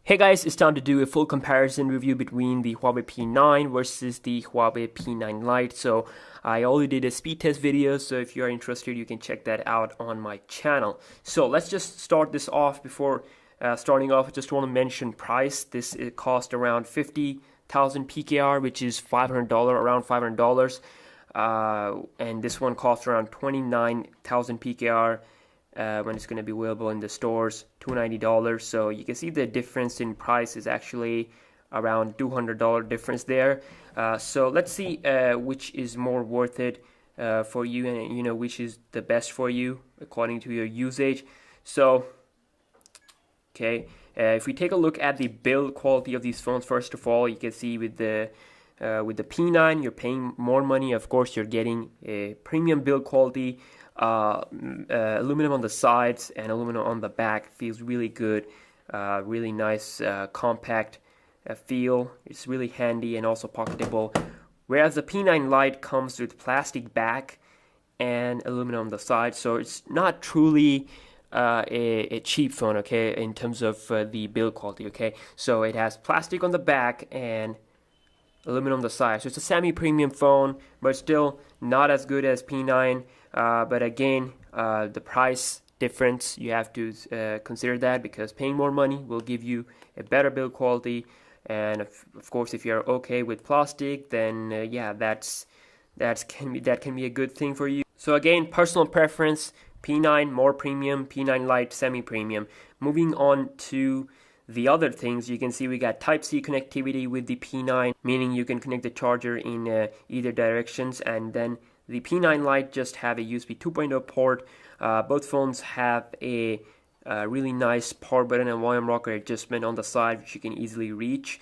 Hey guys, it's time to do a full comparison review between the Huawei P9 versus the Huawei P9 Lite. So I already did a speed test video, so if you are interested, you can check that out on my channel. So let's just start this off. Before starting off, I just want to mention price. This it cost around 50,000 PKR, which is $500, around $500. And this one costs around 29,000 PKR. When it's going to be available in the stores, $290. So you can see the difference in price is actually around $200 difference there. So let's see which is more worth it for you, and which is the best for you according to your usage. So okay, if we take a look at the build quality of these phones, first of all, you can see with the P9 you're paying more money. Of course, you're getting a premium build quality. Aluminum on the sides and aluminum on the back. Feels really good, really nice, compact feel. It's really handy and also pocketable, whereas the P9 Lite comes with plastic back and aluminum on the side, so it's not truly a cheap phone, okay, in terms of the build quality. Okay, so it has plastic on the back and aluminum on the side, so it's a semi-premium phone, but still not as good as P9. But again, the price difference, you have to consider that, because paying more money will give you a better build quality. And of course, if you're okay with plastic, then yeah, that can be a good thing for you. So again, personal preference: P9 more premium, P9 Lite semi-premium. Moving on to the other things, you can see we got Type-C connectivity with the P9, meaning you can connect the charger in either directions, and then the P9 Lite just have a USB 2.0 port. Both phones have a really nice power button and volume rocker adjustment on the side, which you can easily reach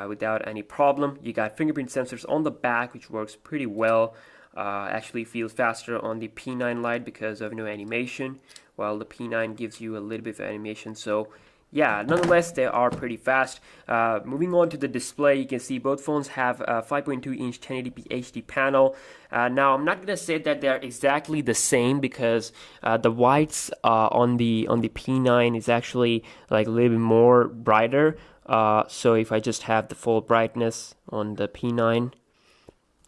without any problem. You got fingerprint sensors on the back, which works pretty well. Actually feels faster on the P9 Lite because of no animation, while the P9 gives you a little bit of animation. So yeah, nonetheless, they are pretty fast. Moving on to the display, you can see both phones have a 5.2-inch 1080p HD panel. Now, I'm not going to say that they're exactly the same, because the whites on the P9 is actually like a little bit more brighter. So if I just have the full brightness on the P9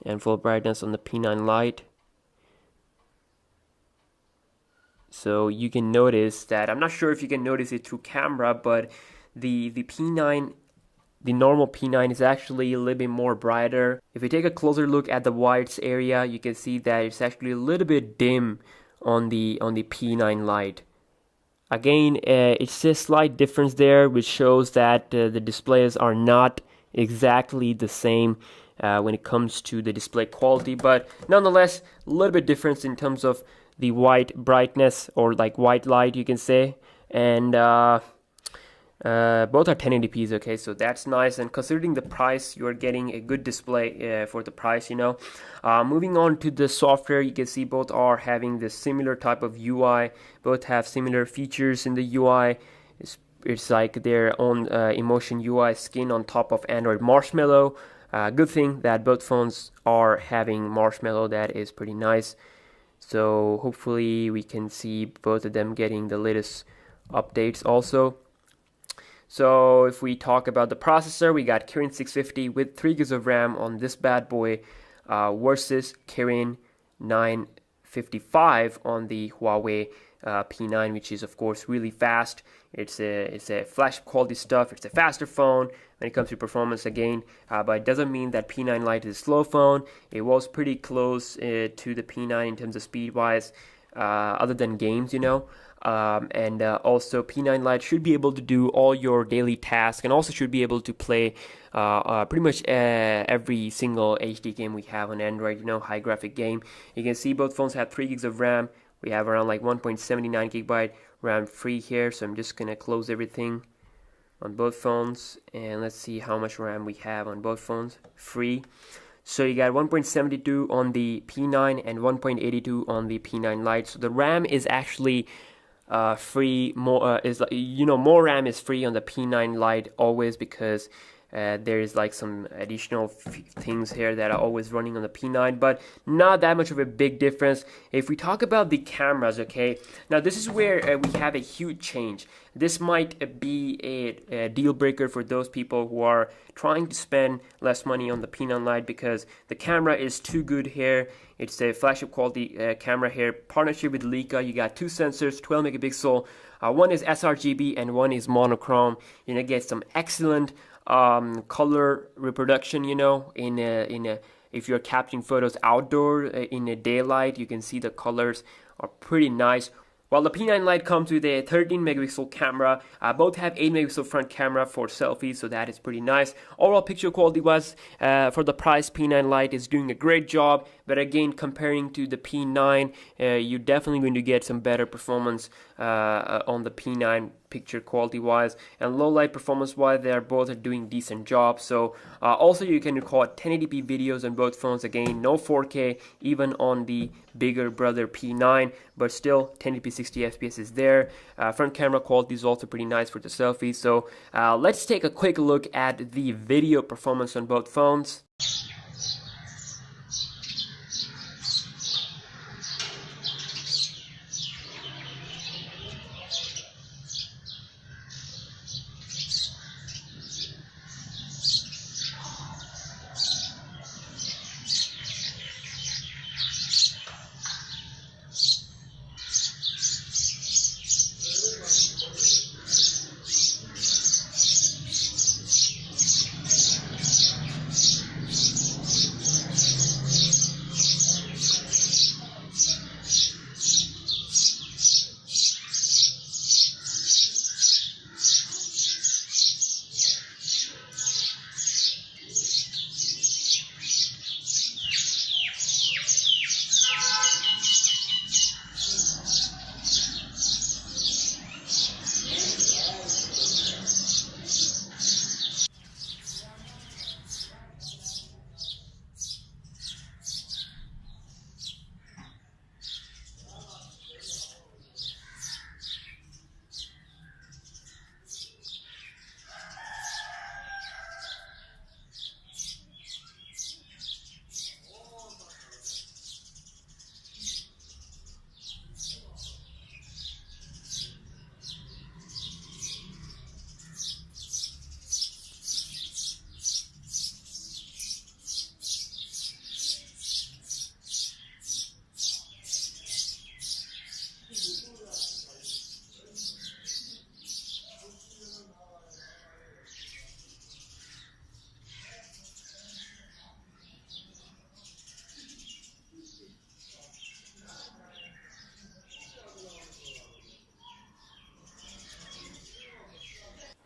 and full brightness on the P9 Lite, so you can notice that, I'm not sure if you can notice it through camera, but the P9, the normal P9 is actually a little bit more brighter. If you take a closer look at the whites area, you can see that it's actually a little bit dim on the P9 Lite. Again, it's a slight difference there, which shows that the displays are not exactly the same when it comes to the display quality, but nonetheless, a little bit difference in terms of the white brightness, or like white light, you can say. And both are 1080p's, okay, so that's nice. And considering the price, you are getting a good display for the price, Moving on to the software, you can see both are having the similar type of UI. Both have similar features in the UI. It's like their own emotion UI skin on top of Android Marshmallow. Good thing that both phones are having Marshmallow. That is pretty nice. So hopefully we can see both of them getting the latest updates also. So if we talk about the processor, we got Kirin 650 with 3 GB of RAM on this bad boy versus Kirin 955 on the Huawei P9, which is of course really fast. It's a flagship quality stuff. It's a faster phone when it comes to performance again, but it doesn't mean that P9 Lite is a slow phone. It was pretty close to the P9 in terms of speed wise, other than games, and also P9 Lite should be able to do all your daily tasks, and also should be able to play pretty much every single HD game we have on Android, high graphic game. You can see both phones have 3 GB of RAM. We have around like 1.79 GB RAM free here, so I'm just gonna close everything on both phones, and let's see how much RAM we have on both phones free. So you got 1.72 on the P9 and 1.82 on the P9 Lite. So the RAM is actually free. More RAM is free on the P9 Lite always, because there is like some additional things here that are always running on the P9, but not that much of a big difference. If we talk about the cameras, okay, now this is where we have a huge change. This might be a deal breaker for those people who are trying to spend less money on the P9 Lite because the camera is too good here. It's a flagship quality camera here. Partnership with Leica. You got two sensors, 12 megapixel. One is sRGB and one is monochrome. You're gonna get some excellent color reproduction. You know, if you're capturing photos outdoor in a daylight, you can see the colors are pretty nice. While the P9 Lite comes with a 13 megapixel camera, both have 8 megapixel front camera for selfies, so that is pretty nice. Overall picture quality was, for the price, P9 Lite is doing a great job, but again, comparing to the P9, you're definitely going to get some better performance on the P9 picture quality wise, and low light performance wise, they are both doing decent jobs. So also you can record 1080p videos on both phones. Again, no 4K even on the bigger brother P9, but still 1080p 60 fps is there. Front camera quality is also pretty nice for the selfies. So let's take a quick look at the video performance on both phones.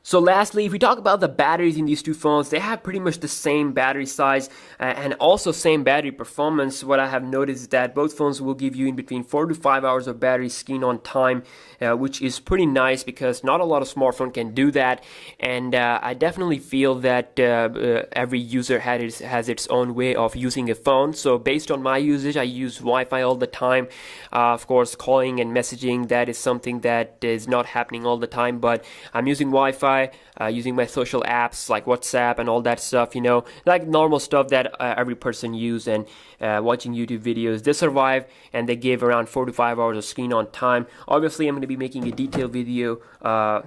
So lastly, if we talk about the batteries in these two phones, they have pretty much the same battery size and also same battery performance. What I have noticed is that both phones will give you in between 4 to 5 hours of battery screen on time, which is pretty nice because not a lot of smartphone can do that. And I definitely feel that every user has its own way of using a phone. So based on my usage, I use Wi-Fi all the time. Of course, calling and messaging, that is something that is not happening all the time, but I'm using Wi-Fi, using my social apps like WhatsApp and all that stuff, you know, like normal stuff that every person use, and watching YouTube videos. They survive and they give around 4 to 5 hours of screen on time. Obviously, I'm going to be making a detailed video. On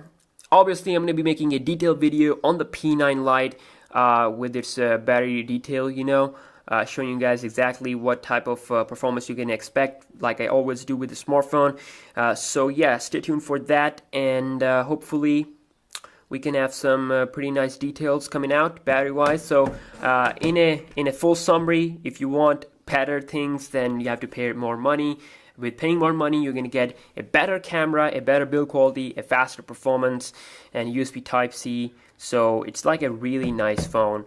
the P9 Lite with its battery detail, you know. Showing you guys exactly what type of performance you can expect, like I always do with the smartphone. So yeah, stay tuned for that, and hopefully we can have some pretty nice details coming out battery wise. So in a full summary, if you want better things, then you have to pay more money. With paying more money, you're going to get a better camera, a better build quality, a faster performance, and USB Type-C. So it's like a really nice phone.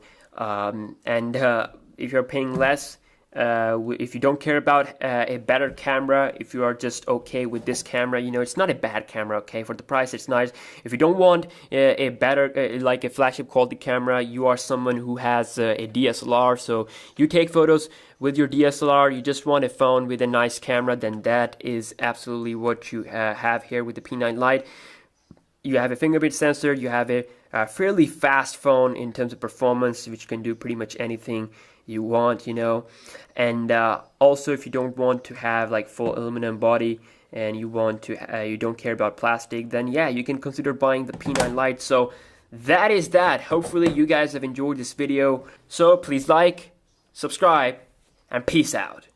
If you're paying less, if you don't care about a better camera, if you are just okay with this camera, you know, it's not a bad camera, okay? For the price, it's nice. If you don't want a better, like a flagship quality camera, you are someone who has a DSLR, so you take photos with your DSLR, you just want a phone with a nice camera, then that is absolutely what you have here with the P9 Lite. You have a fingerprint sensor, you have a fairly fast phone in terms of performance, which can do pretty much anything you want, and also if you don't want to have like full aluminum body and you don't care about plastic, then yeah, you can consider buying the P9 Lite. So that is that. Hopefully you guys have enjoyed this video. So please like, subscribe, and peace out.